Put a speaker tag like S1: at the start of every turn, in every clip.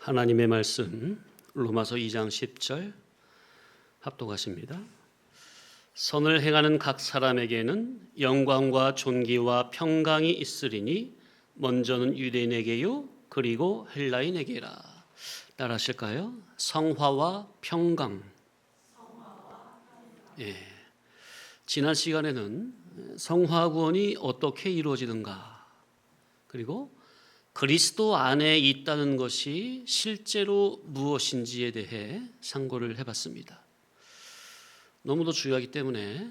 S1: 하나님의 말씀 로마서 2장 10절 합독하십니다. 선을 행하는 각 사람에게는 영광과 존귀와 평강이 있으리니 먼저는 유대인에게요 그리고 헬라인에게라. 따라하실까요? 성화와 평강. 지난 시간에는 성화 구원이 어떻게 이루어지는가, 그리고 그리스도 안에 있다는 것이 실제로 무엇인지에 대해 상고를 해봤습니다. 너무도 중요하기 때문에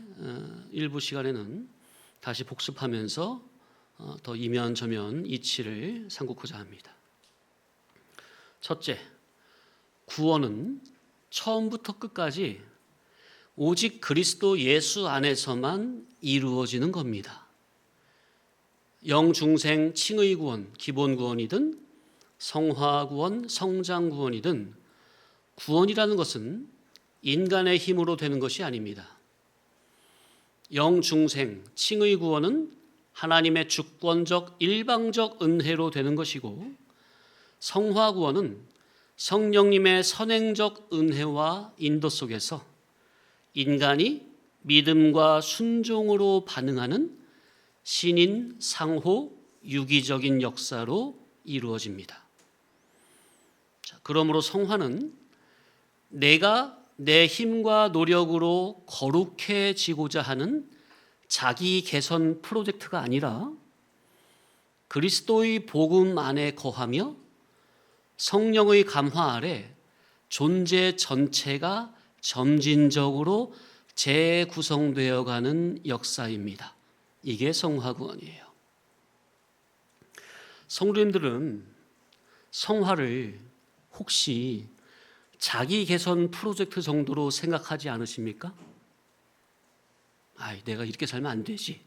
S1: 일부 시간에는 다시 복습하면서 더 이면저면 이치를 삼고자 합니다. 첫째, 구원은 처음부터 끝까지 오직 그리스도 예수 안에서만 이루어지는 겁니다. 영중생 칭의 구원, 기본 구원이든 성화 구원, 성장 구원이든 구원이라는 것은 인간의 힘으로 되는 것이 아닙니다. 영중생 칭의 구원은 하나님의 주권적 일방적 은혜로 되는 것이고, 성화 구원은 성령님의 선행적 은혜와 인도 속에서 인간이 믿음과 순종으로 반응하는 신인 상호 유기적인 역사로 이루어집니다. 그러므로 성화는 내가 내 힘과 노력으로 거룩해지고자 하는 자기 개선 프로젝트가 아니라 그리스도의 복음 안에 거하며 성령의 감화 아래 존재 전체가 점진적으로 재구성되어 가는 역사입니다. 이게 성화 구원이에요. 성도님들은 성화를 혹시 자기 개선 프로젝트 정도로 생각하지 않으십니까? 내가 이렇게 살면 안 되지.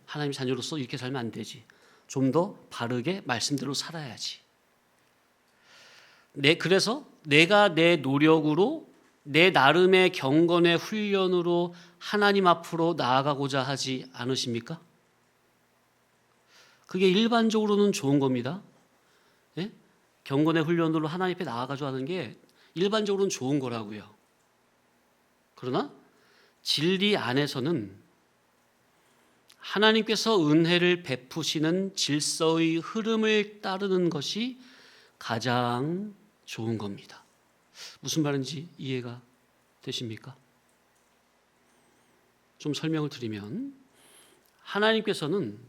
S1: 하나님 자녀로서 이렇게 살면 안 되지. 좀 더 바르게 말씀대로 살아야지. 그래서 내가 내 노력으로 내 나름의 경건의 훈련으로 하나님 앞으로 나아가고자 하지 않으십니까? 그게 일반적으로는 좋은 겁니다. 예? 경건의 훈련으로 하나님 앞에 나아가자 하는 게 일반적으로는 좋은 거라고요. 그러나 진리 안에서는 하나님께서 은혜를 베푸시는 질서의 흐름을 따르는 것이 가장 좋은 겁니다. 무슨 말인지 이해가 되십니까? 좀 설명을 드리면, 하나님께서는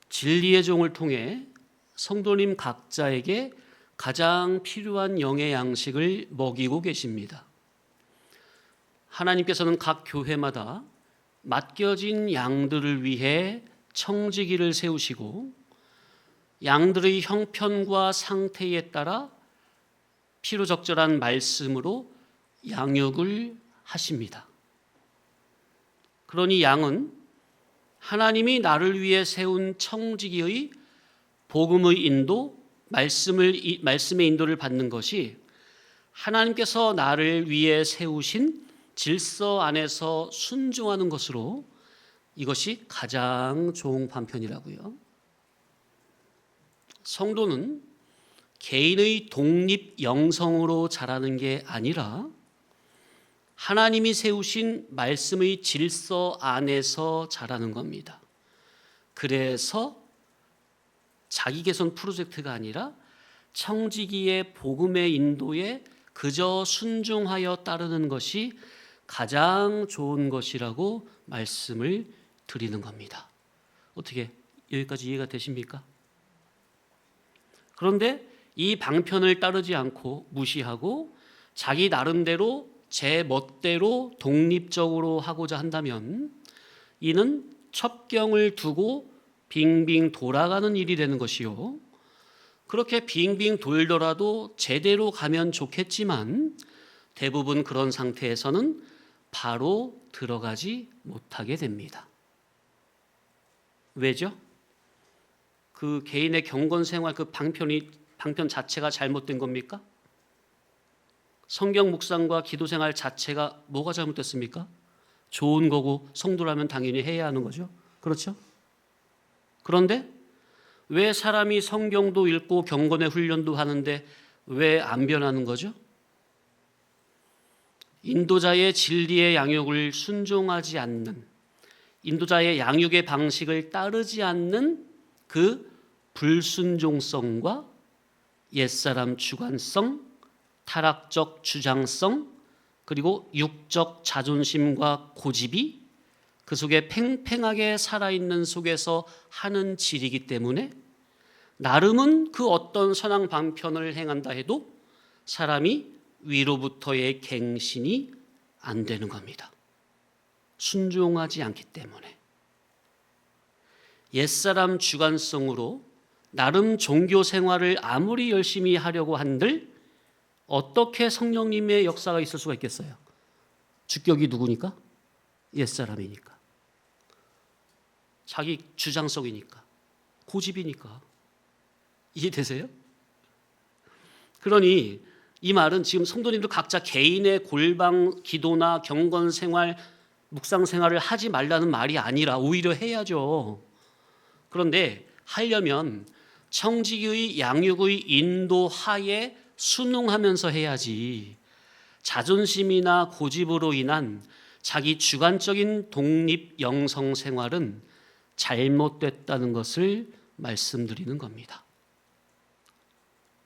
S1: 진리의 종을 통해 성도님 각자에게 가장 필요한 영의 양식을 먹이고 계십니다. 하나님께서는 각 교회마다 맡겨진 양들을 위해 청지기를 세우시고 양들의 형편과 상태에 따라 필요적절한 말씀으로 양육을 하십니다. 그러니 양은 하나님이 나를 위해 세운 청지기의 복음의 인도, 말씀의 인도를 받는 것이 하나님께서 나를 위해 세우신 질서 안에서 순종하는 것으로 이것이 가장 좋은 방편이라고요. 성도는 개인의 독립 영성으로 자라는 게 아니라 하나님이 세우신 말씀의 질서 안에서 자라는 겁니다. 그래서 자기 개선 프로젝트가 아니라 청지기의 복음의 인도에 그저 순종하여 따르는 것이 가장 좋은 것이라고 말씀을 드리는 겁니다. 어떻게 여기까지 이해가 되십니까? 그런데 이 방편을 따르지 않고 무시하고 자기 나름대로 제 멋대로 독립적으로 하고자 한다면 이는 첩경을 두고 빙빙 돌아가는 일이 되는 것이요, 그렇게 빙빙 돌더라도 제대로 가면 좋겠지만 대부분 그런 상태에서는 바로 들어가지 못하게 됩니다. 왜죠? 그 개인의 경건 생활 그 방편 자체가 잘못된 겁니까? 성경 묵상과 기도 생활 자체가 뭐가 잘못됐습니까? 좋은 거고 성도라면 당연히 해야 하는 거죠. 그렇죠? 그런데 왜 사람이 성경도 읽고 경건의 훈련도 하는데 왜 안 변하는 거죠? 인도자의 진리의 양육을 순종하지 않는, 인도자의 양육의 방식을 따르지 않는 그 불순종성과 옛사람 주관성, 타락적 주장성, 그리고 육적 자존심과 고집이 그 속에 팽팽하게 살아있는 속에서 하는 질이기 때문에 나름은 그 어떤 선한 방편을 행한다 해도 사람이 위로부터의 갱신이 안 되는 겁니다. 순종하지 않기 때문에. 옛사람 주관성으로 나름 종교 생활을 아무리 열심히 하려고 한들 어떻게 성령님의 역사가 있을 수가 있겠어요? 주격이 누구니까? 옛사람이니까. 자기 주장성이니까. 고집이니까. 이해되세요? 그러니 이 말은 지금 성도님들 각자 개인의 골방 기도나 경건 생활, 묵상 생활을 하지 말라는 말이 아니라 오히려 해야죠. 그런데 하려면 청지기의 양육의 인도 하에 순응하면서 해야지, 자존심이나 고집으로 인한 자기 주관적인 독립 영성 생활은 잘못됐다는 것을 말씀드리는 겁니다.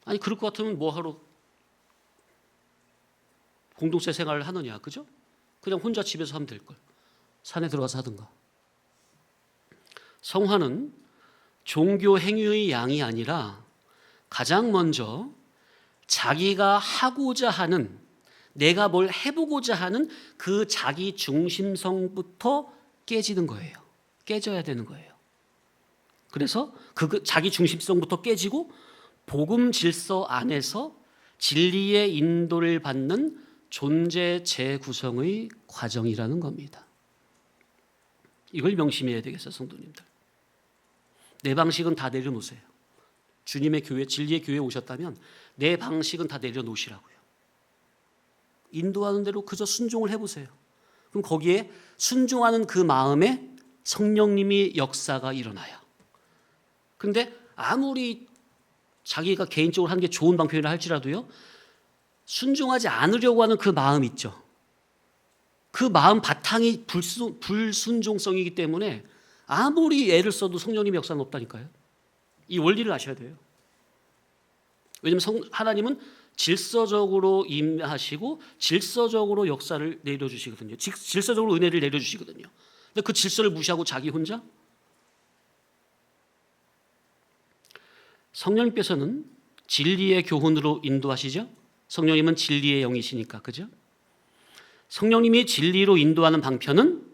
S1: 아니 그럴 것 같으면 뭐하러 공동체 생활을 하느냐, 그죠? 그냥 혼자 집에서 하면 될걸. 산에 들어가서 하든가. 성화는 종교 행위의 양이 아니라 가장 먼저 자기가 하고자 하는, 내가 뭘 해보고자 하는 그 자기 중심성부터 깨지는 거예요. 깨져야 되는 거예요. 그래서 그 자기 중심성부터 깨지고 복음 질서 안에서 진리의 인도를 받는 존재 재구성의 과정이라는 겁니다. 이걸 명심해야 되겠어요, 성도님들. 내 방식은 다 내려놓으세요. 주님의 교회, 진리의 교회에 오셨다면 내 방식은 다 내려놓으시라고요. 인도하는 대로 그저 순종을 해보세요. 그럼 거기에 순종하는 그 마음에 성령님이 역사가 일어나요. 그런데 아무리 자기가 개인적으로 하는 게 좋은 방편이라 할지라도요, 순종하지 않으려고 하는 그 마음 있죠. 그 마음 바탕이 불순종성이기 때문에 아무리 애를 써도 성령님의 역사는 없다니까요. 이 원리를 아셔야 돼요. 왜냐하면 하나님은 질서적으로 임하시고 질서적으로 역사를 내려주시거든요. 질서적으로 은혜를 내려주시거든요. 근데 그 질서를 무시하고 자기 혼자? 성령님께서는 진리의 교훈으로 인도하시죠. 성령님은 진리의 영이시니까, 그죠? 성령님이 진리로 인도하는 방편은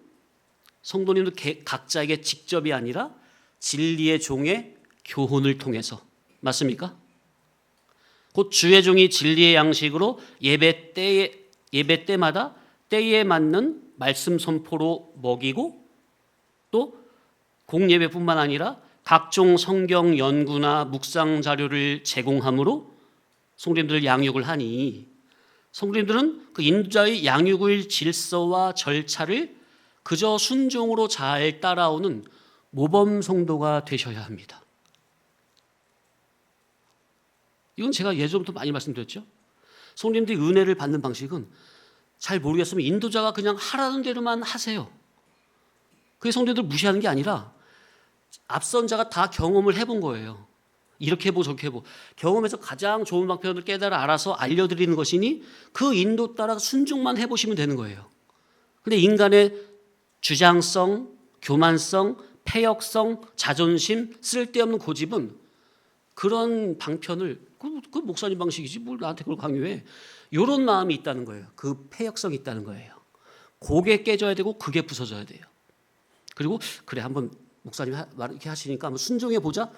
S1: 성도님들 각자에게 직접이 아니라 진리의 종의 교훈을 통해서, 맞습니까? 곧 주의 종이 진리의 양식으로 예배 때마다 때에 맞는 말씀 선포로 먹이고, 또 공예배뿐만 아니라 각종 성경 연구나 묵상 자료를 제공함으로 성도님들을 양육을 하니, 성도님들은 그 인도자의 양육의 질서와 절차를 그저 순종으로 잘 따라오는 모범 성도가 되셔야 합니다. 이건 제가 예전부터 많이 말씀드렸죠. 성도님들이 은혜를 받는 방식은 잘 모르겠으면 인도자가 그냥 하라는 대로만 하세요. 그게 성도님들 무시하는 게 아니라 앞선 자가 다 경험을 해본 거예요. 이렇게 해보고 저렇게 해보고 경험에서 가장 좋은 방편을 깨달아 알아서 알려드리는 것이니 그 인도 따라 순종만 해보시면 되는 거예요. 근데 인간의 주장성, 교만성, 패역성, 자존심, 쓸데없는 고집은 그런 방편을, 그 목사님 방식이지 뭘 나한테 그걸 강요해, 이런 마음이 있다는 거예요. 그 패역성이 있다는 거예요. 그게 깨져야 되고 그게 부서져야 돼요. 그리고 그래 한번 목사님 이렇게 하시니까 한번 순종해 보자.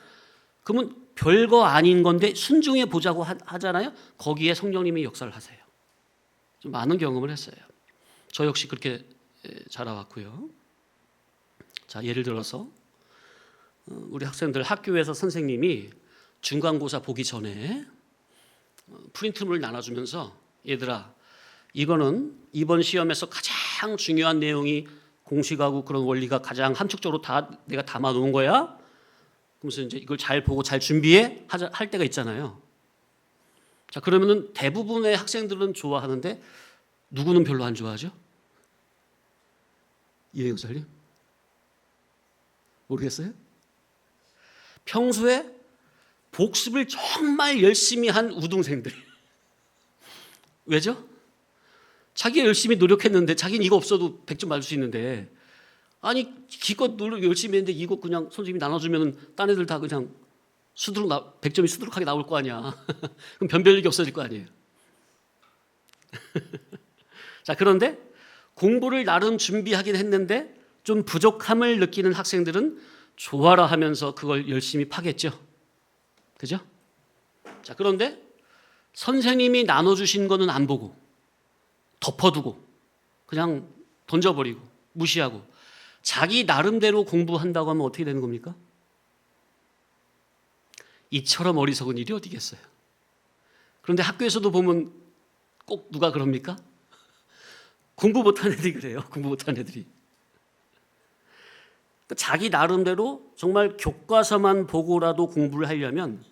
S1: 그러면 별거 아닌 건데 순종해 보자고 하잖아요. 거기에 성령님이 역사를 하세요. 좀 많은 경험을 했어요. 저 역시 그렇게 자라왔고요. 자, 예를 들어서 우리 학생들 학교에서 선생님이 중간고사 보기 전에 프린트물을 나눠주면서, 얘들아 이거는 이번 시험에서 가장 중요한 내용이 공식하고 그런 원리가 가장 함축적으로 다 내가 담아 놓은 거야. 그러면서 이제 이걸 잘 보고 잘 준비해 할 때가 있잖아요. 자, 그러면은 대부분의 학생들은 좋아하는데 누구는 별로 안 좋아하죠? 이혜영 선생님? 모르겠어요? 평소에 복습을 정말 열심히 한 우등생들. 왜죠? 자기가 열심히 노력했는데 자기는 이거 없어도 100점 맞을 수 있는데 아니 기껏 노력 열심히 했는데 이거 그냥 선생님이 나눠주면 딴 애들 다 그냥 100점이 수두룩하게 나올 거 아니야. 그럼 변별력이 없어질 거 아니에요. 자, 그런데 공부를 나름 준비하긴 했는데 좀 부족함을 느끼는 학생들은 좋아라 하면서 그걸 열심히 파겠죠. 그죠? 자, 그런데 선생님이 나눠주신 거는 안 보고 덮어두고 그냥 던져버리고 무시하고 자기 나름대로 공부한다고 하면 어떻게 되는 겁니까? 이처럼 어리석은 일이 어디 있겠어요? 그런데 학교에서도 보면 꼭 누가 그럽니까? 공부 못한 애들이 그래요. 공부 못한 애들이. 자기 나름대로 정말 교과서만 보고라도 공부를 하려면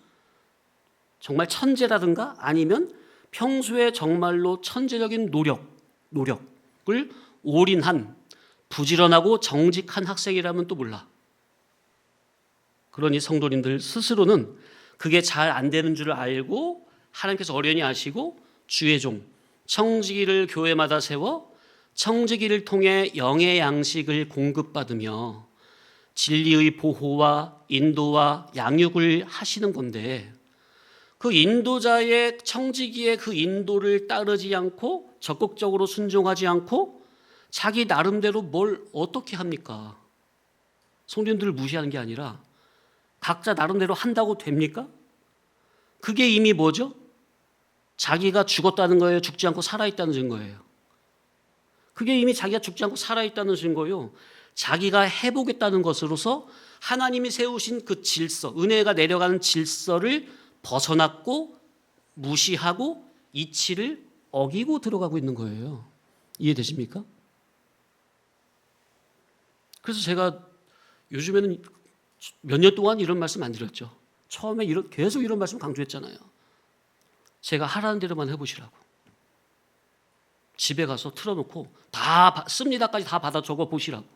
S1: 정말 천재라든가 아니면 평소에 정말로 천재적인 노력을 올인한 부지런하고 정직한 학생이라면 또 몰라. 그러니 성도님들 스스로는 그게 잘 안 되는 줄 알고 하나님께서 어련히 아시고 주의 종 청지기를 교회마다 세워 청지기를 통해 영의 양식을 공급받으며 진리의 보호와 인도와 양육을 하시는 건데 그 인도자의 청지기의 그 인도를 따르지 않고 적극적으로 순종하지 않고 자기 나름대로 뭘 어떻게 합니까? 성도님들을 무시하는 게 아니라 각자 나름대로 한다고 됩니까? 그게 이미 뭐죠? 자기가 죽었다는 거예요? 죽지 않고 살아있다는 증거예요. 그게 이미 자기가 죽지 않고 살아있다는 증거요. 자기가 해보겠다는 것으로서 하나님이 세우신 그 질서, 은혜가 내려가는 질서를 벗어났고 무시하고 이치를 어기고 들어가고 있는 거예요. 이해되십니까? 그래서 제가 요즘에는 몇 년 동안 이런 말씀 안 드렸죠. 처음에 계속 이런 말씀 강조했잖아요. 제가 하라는 대로만 해보시라고. 집에 가서 틀어놓고 다 씁니다까지 다 받아 적어 보시라고.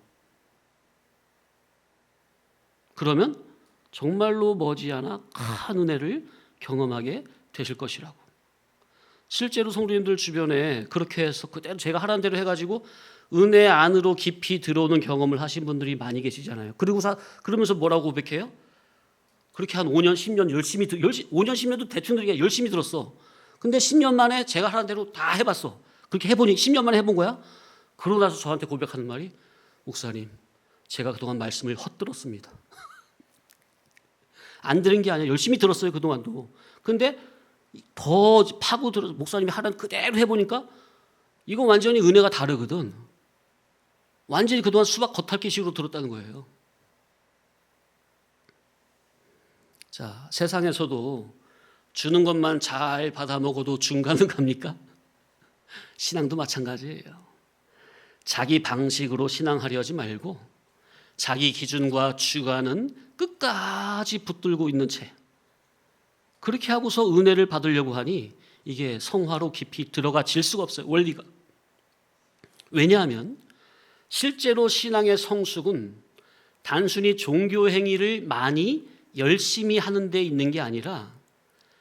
S1: 그러면 정말로 머지않아 큰 은혜를 경험하게 되실 것이라고. 실제로 성도님들 주변에 그렇게 해서 그대로 제가 하라는 대로 해가지고 은혜 안으로 깊이 들어오는 경험을 하신 분들이 많이 계시잖아요. 그러면서 뭐라고 고백해요? 그렇게 한 5년, 10년 열심히 5년, 10년도 대충 들으니까 열심히 들었어. 근데 10년 만에 제가 하라는 대로 다 해봤어. 그렇게 해보니 10년 만에 해본 거야. 그러고 나서 저한테 고백하는 말이 목사님, 제가 그동안 말씀을 헛들었습니다. 안 들은 게 아니라 열심히 들었어요, 그동안도. 근데 더 파고 들어서 목사님이 하라는 그대로 해보니까 이거 완전히 은혜가 다르거든. 완전히 그동안 수박 겉핥기식으로 들었다는 거예요. 자, 세상에서도 주는 것만 잘 받아 먹어도 중간은 갑니까? 신앙도 마찬가지예요. 자기 방식으로 신앙하려 하지 말고 자기 기준과 주관은 끝까지 붙들고 있는 채 그렇게 하고서 은혜를 받으려고 하니 이게 성화로 깊이 들어가질 수가 없어요. 원리가. 왜냐하면 실제로 신앙의 성숙은 단순히 종교 행위를 많이 열심히 하는 데 있는 게 아니라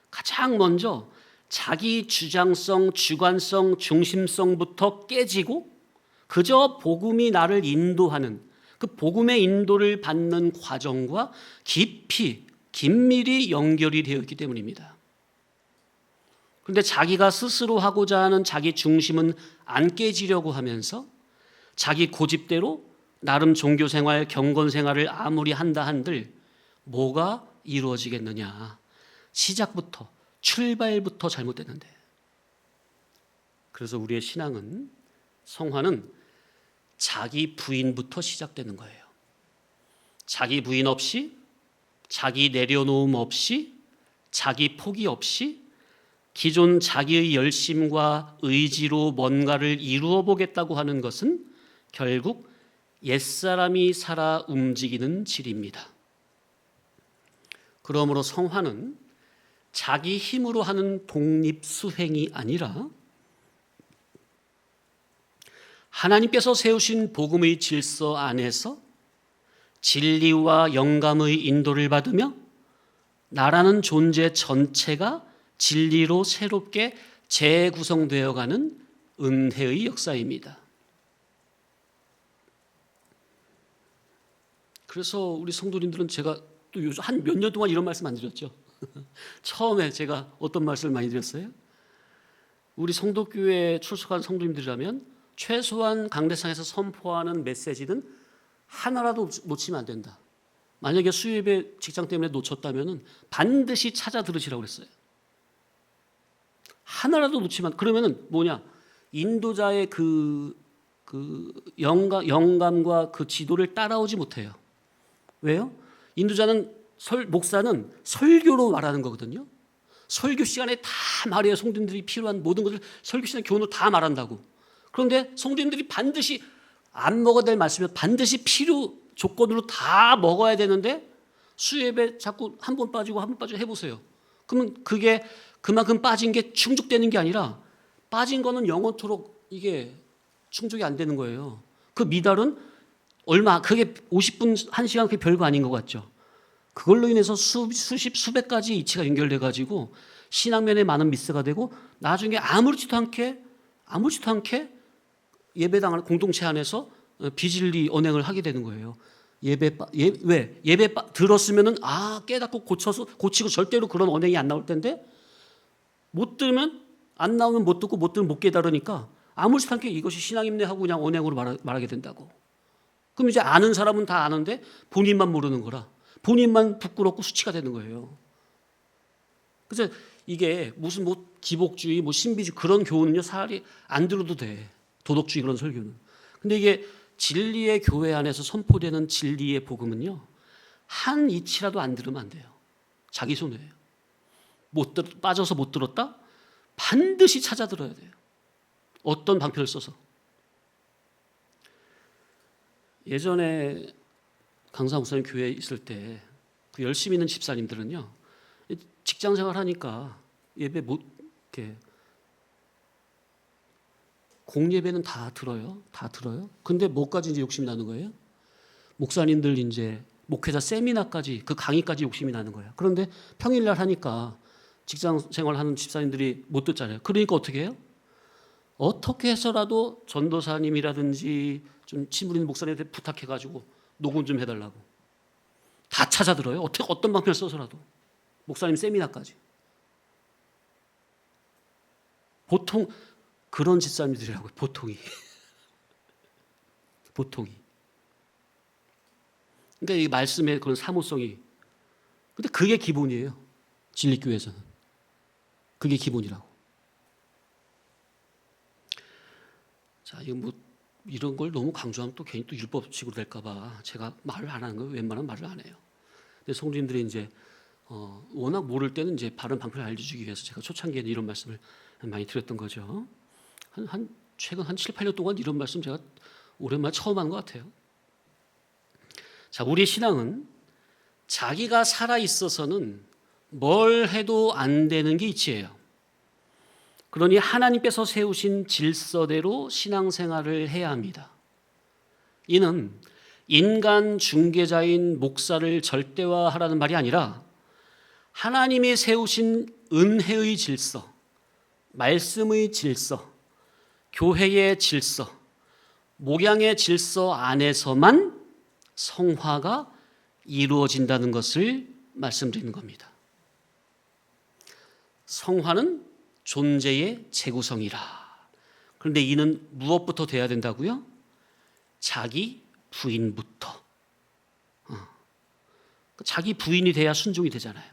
S1: 가장 먼저 자기 주장성, 주관성, 중심성부터 깨지고 그저 복음이 나를 인도하는 그 복음의 인도를 받는 과정과 깊이 긴밀히 연결이 되어 있기 때문입니다. 그런데 자기가 스스로 하고자 하는 자기 중심은 안 깨지려고 하면서 자기 고집대로 나름 종교생활, 경건생활을 아무리 한다 한들 뭐가 이루어지겠느냐. 시작부터, 출발부터 잘못됐는데. 그래서 우리의 신앙은, 성화는 자기 부인부터 시작되는 거예요. 자기 부인 없이, 자기 내려놓음 없이, 자기 포기 없이 기존 자기의 열심과 의지로 뭔가를 이루어 보겠다고 하는 것은 결국 옛사람이 살아 움직이는 질입니다. 그러므로 성화는 자기 힘으로 하는 독립수행이 아니라 하나님께서 세우신 복음의 질서 안에서 진리와 영감의 인도를 받으며 나라는 존재 전체가 진리로 새롭게 재구성되어가는 은혜의 역사입니다. 그래서 우리 성도님들은 제가 또 요즘 한 몇 년 동안 이런 말씀 안 드렸죠. 처음에 제가 어떤 말씀을 많이 드렸어요? 우리 성도교회에 출석한 성도님들이라면 최소한 강대상에서 선포하는 메시지는 하나라도 놓치면 안 된다. 만약에 수요예배 직장 때문에 놓쳤다면 반드시 찾아 들으시라고 그랬어요. 하나라도 놓치면, 그러면은 뭐냐? 인도자의 그 영감과 그 지도를 따라오지 못해요. 왜요? 인도자는 목사는 설교로 말하는 거거든요. 설교 시간에 다 말해요. 성도님들이 필요한 모든 것을 설교 시간에 교훈을 다 말한다고. 그런데 성도님들이 반드시 안 먹어야 될 말씀을 반드시 필요 조건으로 다 먹어야 되는데 수예배 자꾸 한 번 빠지고 한 번 빠지고 해보세요. 그러면 그게 그만큼 빠진 게 충족되는 게 아니라 빠진 거는 영원토록 이게 충족이 안 되는 거예요. 그 미달은 얼마, 그게 50분, 1시간 그게 별거 아닌 것 같죠. 그걸로 인해서 수백 가지 이치가 연결돼 가지고 신앙면에 많은 미스가 되고 나중에 아무렇지도 않게 예배당 공동체 안에서 비진리 언행을 하게 되는 거예요. 예배 들었으면은 깨닫고 고치고 절대로 그런 언행이 안 나올 텐데 못 들으면 안 나오면 못 듣고 못 들으면 못 깨달으니까 아무렇지도 않게 이것이 신앙임내 하고 그냥 언행으로 말하게 된다고. 그럼 이제 아는 사람은 다 아는데 본인만 모르는 거라 본인만 부끄럽고 수치가 되는 거예요. 그래서 이게 무슨 기복주의, 신비주의 그런 교훈은요 사리 안 들어도 돼. 도덕주의 그런 설교는. 근데 이게 진리의 교회 안에서 선포되는 진리의 복음은요 한 이치라도 안 들으면 안 돼요. 자기 손해예요. 빠져서 못 들었다? 반드시 찾아 들어야 돼요. 어떤 방편을 써서. 예전에 강사 목사님 교회에 있을 때 그 열심히 있는 집사님들은요 직장 생활하니까 예배 이렇게 공예배는 다 들어요. 근데 뭐까지 이제 욕심이 나는 거예요? 목사님들 이제 목회자 세미나까지 그 강의까지 욕심이 나는 거예요. 그런데 평일날 하니까 직장 생활하는 집사님들이 못 듣잖아요. 그러니까 어떻게 해요? 어떻게 해서라도 전도사님이라든지 좀 친분 있는 목사님한테 부탁해가지고 녹음 좀 해달라고. 다 찾아 들어요. 어떤 방편을 써서라도. 목사님 세미나까지. 보통 그런 집사님들이라고요. 보통이. 그러니까 이 말씀의 그런 사모성이. 근데 그게 기본이에요. 진리교회에서는. 그게 기본이라고. 자, 이거 이런 걸 너무 강조하면 또 괜히 또 율법식으로 될까봐 제가 말을 안 하는 거예요. 웬만하면 말을 안 해요. 근데 성도님들이 이제 워낙 모를 때는 이제 바른 방편을 알려주기 위해서 제가 초창기에는 이런 말씀을 많이 드렸던 거죠. 최근 한 7, 8년 동안 이런 말씀 제가 오랜만에 처음 하는 것 같아요. 자, 우리 신앙은 자기가 살아 있어서는 뭘 해도 안 되는 게 이치예요. 그러니 하나님께서 세우신 질서대로 신앙생활을 해야 합니다. 이는 인간 중개자인 목사를 절대화하라는 말이 아니라 하나님이 세우신 은혜의 질서, 말씀의 질서, 교회의 질서, 목양의 질서 안에서만 성화가 이루어진다는 것을 말씀드리는 겁니다. 성화는 존재의 재구성이라. 그런데 이는 무엇부터 돼야 된다고요? 자기 부인부터. 자기 부인이 돼야 순종이 되잖아요.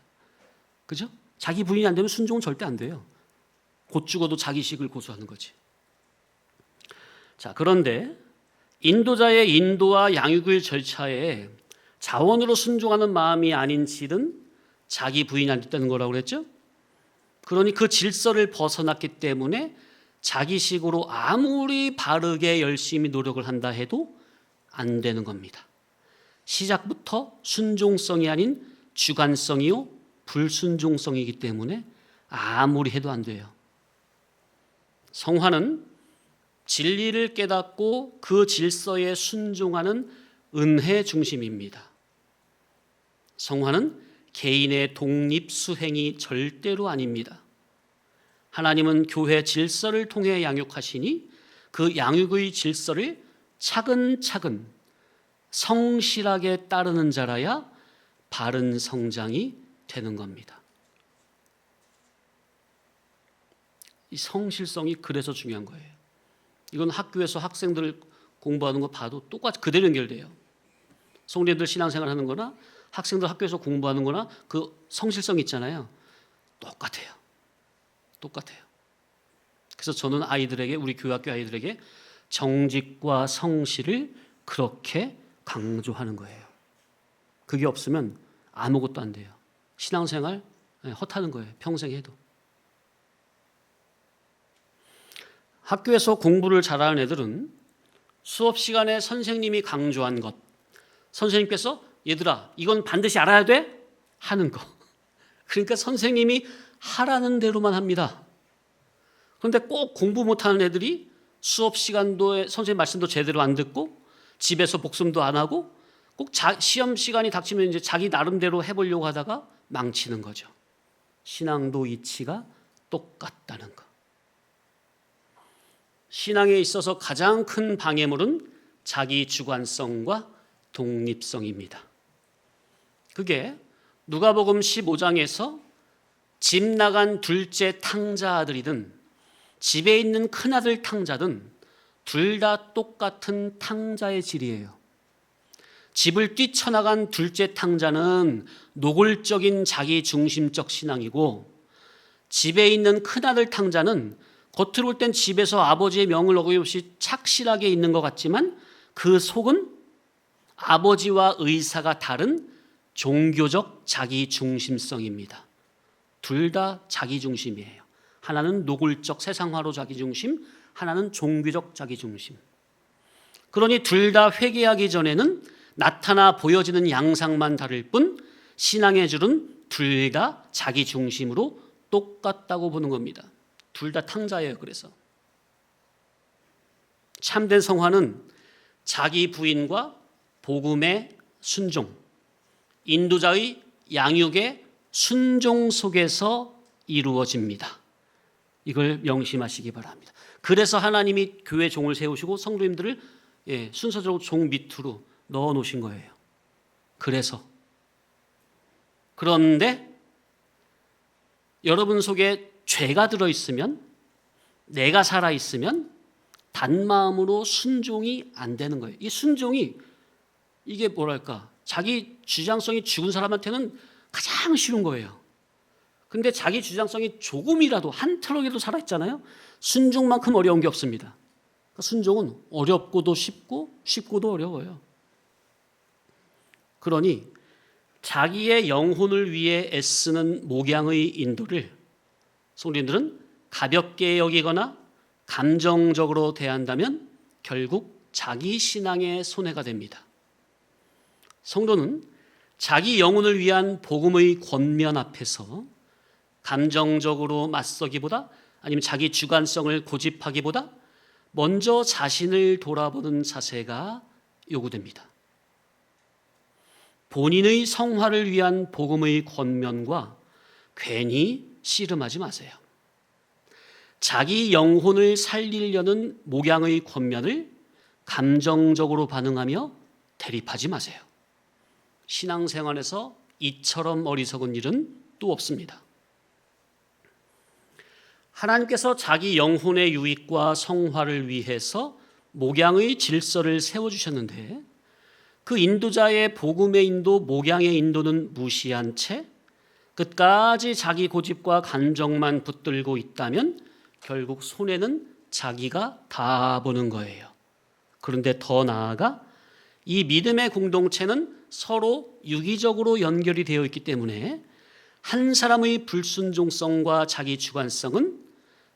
S1: 그죠? 자기 부인이 안 되면 순종은 절대 안 돼요. 곧 죽어도 자기식을 고수하는 거지. 자, 그런데 인도자의 인도와 양육의 절차에 자원으로 순종하는 마음이 아닌 질은 자기 부인이 안 됐다는 거라고 그랬죠? 그러니 그 질서를 벗어났기 때문에 자기식으로 아무리 바르게 열심히 노력을 한다 해도 안 되는 겁니다. 시작부터 순종성이 아닌 주관성이요 불순종성이기 때문에 아무리 해도 안 돼요. 성화는 진리를 깨닫고 그 질서에 순종하는 은혜 중심입니다. 성화는 개인의 독립 수행이 절대로 아닙니다. 하나님은 교회 질서를 통해 양육하시니 그 양육의 질서를 차근차근 성실하게 따르는 자라야 바른 성장이 되는 겁니다. 이 성실성이 그래서 중요한 거예요. 이건 학교에서 학생들 공부하는 거 봐도 똑같이 그대로 연결돼요. 성도님들 신앙생활 하는 거나 학생들 학교에서 공부하는 거나 그 성실성 있잖아요. 똑같아요. 그래서 저는 아이들에게, 우리 교회학교 아이들에게 정직과 성실을 그렇게 강조하는 거예요. 그게 없으면 아무것도 안 돼요. 신앙생활 헛하는 거예요. 평생 해도. 학교에서 공부를 잘하는 애들은 수업 시간에 선생님이 강조한 것, 선생님께서 얘들아 이건 반드시 알아야 돼? 하는 거. 그러니까 선생님이 하라는 대로만 합니다. 그런데 꼭 공부 못하는 애들이 수업 시간도 선생님 말씀도 제대로 안 듣고 집에서 복습도 안 하고 꼭 시험 시간이 닥치면 이제 자기 나름대로 해보려고 하다가 망치는 거죠. 신앙도 이치가 똑같다는 거. 신앙에 있어서 가장 큰 방해물은 자기 주관성과 독립성입니다. 그게 누가복음 15장에서 집 나간 둘째 탕자 아들이든 집에 있는 큰아들 탕자든 둘 다 똑같은 탕자의 질이에요. 집을 뛰쳐나간 둘째 탕자는 노골적인 자기 중심적 신앙이고, 집에 있는 큰아들 탕자는 겉으로 볼 땐 집에서 아버지의 명을 어김없이 착실하게 있는 것 같지만 그 속은 아버지와 의사가 다른 종교적 자기 중심성입니다. 둘 다 자기 중심이에요. 하나는 노골적 세상화로 자기 중심, 하나는 종교적 자기 중심. 그러니 둘 다 회개하기 전에는 나타나 보여지는 양상만 다를 뿐 신앙의 줄은 둘 다 자기 중심으로 똑같다고 보는 겁니다. 둘 다 탕자예요. 그래서 참된 성화는 자기 부인과 복음의 순종, 인도자의 양육의 순종 속에서 이루어집니다. 이걸 명심하시기 바랍니다. 그래서 하나님이 교회 종을 세우시고 성도님들을 순서적으로 종 밑으로 넣어 놓으신 거예요. 그래서. 그런데 여러분 속에 죄가 들어있으면, 내가 살아있으면 단마음으로 순종이 안 되는 거예요. 이 순종이 이게 뭐랄까, 자기 주장성이 죽은 사람한테는 가장 쉬운 거예요. 근데 자기 주장성이 조금이라도 한 트럭이라도 살아있잖아요. 순종만큼 어려운 게 없습니다. 그러니까 순종은 어렵고도 쉽고 쉽고도 어려워요. 그러니 자기의 영혼을 위해 애쓰는 목양의 인도를 성도님들은 가볍게 여기거나 감정적으로 대한다면 결국 자기 신앙의 손해가 됩니다. 성도는 자기 영혼을 위한 복음의 권면 앞에서 감정적으로 맞서기보다, 아니면 자기 주관성을 고집하기보다 먼저 자신을 돌아보는 자세가 요구됩니다. 본인의 성화를 위한 복음의 권면과 괜히 씨름하지 마세요. 자기 영혼을 살리려는 목양의 권면을 감정적으로 반응하며 대립하지 마세요. 신앙생활에서 이처럼 어리석은 일은 또 없습니다. 하나님께서 자기 영혼의 유익과 성화를 위해서 목양의 질서를 세워주셨는데 그 인도자의 복음의 인도, 목양의 인도는 무시한 채 끝까지 자기 고집과 감정만 붙들고 있다면 결국 손해는 자기가 다 보는 거예요. 그런데 더 나아가 이 믿음의 공동체는 서로 유기적으로 연결이 되어 있기 때문에 한 사람의 불순종성과 자기 주관성은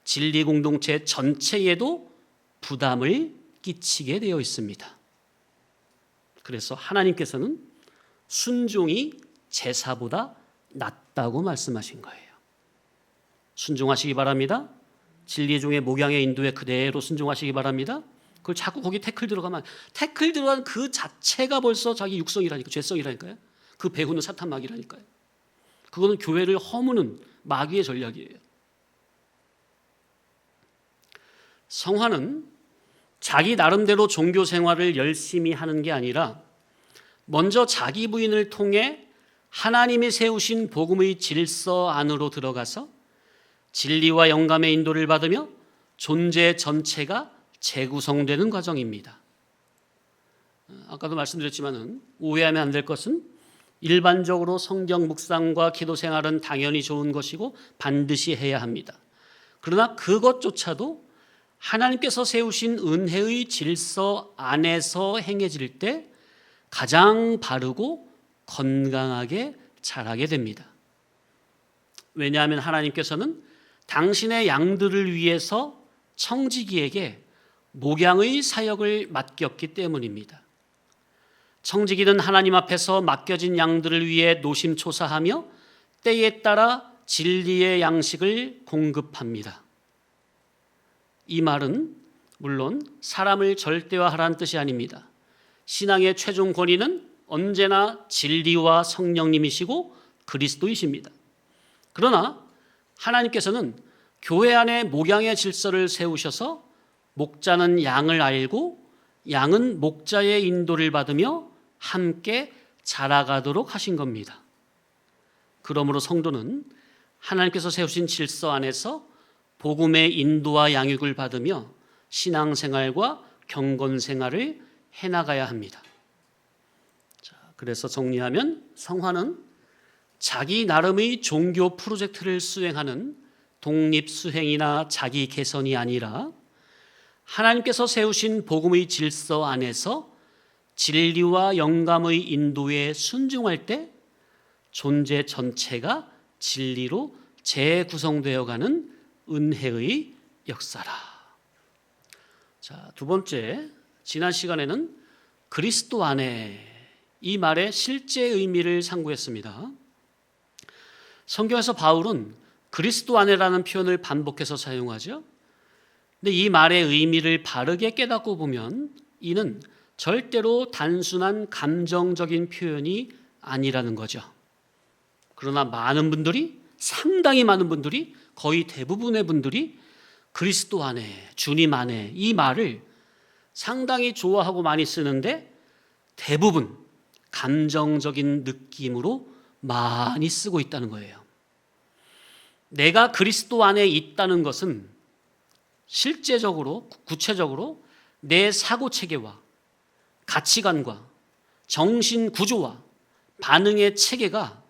S1: 진리 공동체 전체에도 부담을 끼치게 되어 있습니다. 그래서 하나님께서는 순종이 제사보다 낫다고 말씀하신 거예요. 순종하시기 바랍니다. 진리 중에 목양의 인도에 그대로 순종하시기 바랍니다. 그걸 자꾸 거기 태클 들어가면, 태클 들어간 그 자체가 벌써 자기 육성이라니까, 죄성이라니까요. 그 배후는 사탄 마귀라니까요. 그거는 교회를 허무는 마귀의 전략이에요. 성화는 자기 나름대로 종교 생활을 열심히 하는 게 아니라 먼저 자기 부인을 통해 하나님이 세우신 복음의 질서 안으로 들어가서 진리와 영감의 인도를 받으며 존재 전체가 재구성되는 과정입니다. 아까도 말씀드렸지만 오해하면 안 될 것은 일반적으로 성경 묵상과 기도 생활은 당연히 좋은 것이고 반드시 해야 합니다. 그러나 그것조차도 하나님께서 세우신 은혜의 질서 안에서 행해질 때 가장 바르고 건강하게 자라게 됩니다. 왜냐하면 하나님께서는 당신의 양들을 위해서 청지기에게 목양의 사역을 맡겼기 때문입니다. 청지기는 하나님 앞에서 맡겨진 양들을 위해 노심초사하며 때에 따라 진리의 양식을 공급합니다. 이 말은 물론 사람을 절대화하라는 뜻이 아닙니다. 신앙의 최종 권위는 언제나 진리와 성령님이시고 그리스도이십니다. 그러나 하나님께서는 교회 안에 목양의 질서를 세우셔서 목자는 양을 알고 양은 목자의 인도를 받으며 함께 자라가도록 하신 겁니다. 그러므로 성도는 하나님께서 세우신 질서 안에서 복음의 인도와 양육을 받으며 신앙생활과 경건생활을 해나가야 합니다. 그래서 정리하면 성화는 자기 나름의 종교 프로젝트를 수행하는 독립수행이나 자기 개선이 아니라 하나님께서 세우신 복음의 질서 안에서 진리와 영감의 인도에 순종할 때 존재 전체가 진리로 재구성되어 가는 은혜의 역사라. 자, 두 번째, 지난 시간에는 그리스도 안에 이 말의 실제 의미를 상고했습니다. 성경에서 바울은 그리스도 안에라는 표현을 반복해서 사용하죠. 근데 이 말의 의미를 바르게 깨닫고 보면 이는 절대로 단순한 감정적인 표현이 아니라는 거죠. 그러나 많은 분들이, 상당히 많은 분들이, 거의 대부분의 분들이 그리스도 안에, 주님 안에 이 말을 상당히 좋아하고 많이 쓰는데 대부분 감정적인 느낌으로 많이 쓰고 있다는 거예요. 내가 그리스도 안에 있다는 것은 실제적으로, 구체적으로 내 사고 체계와 가치관과 정신 구조와 반응의 체계가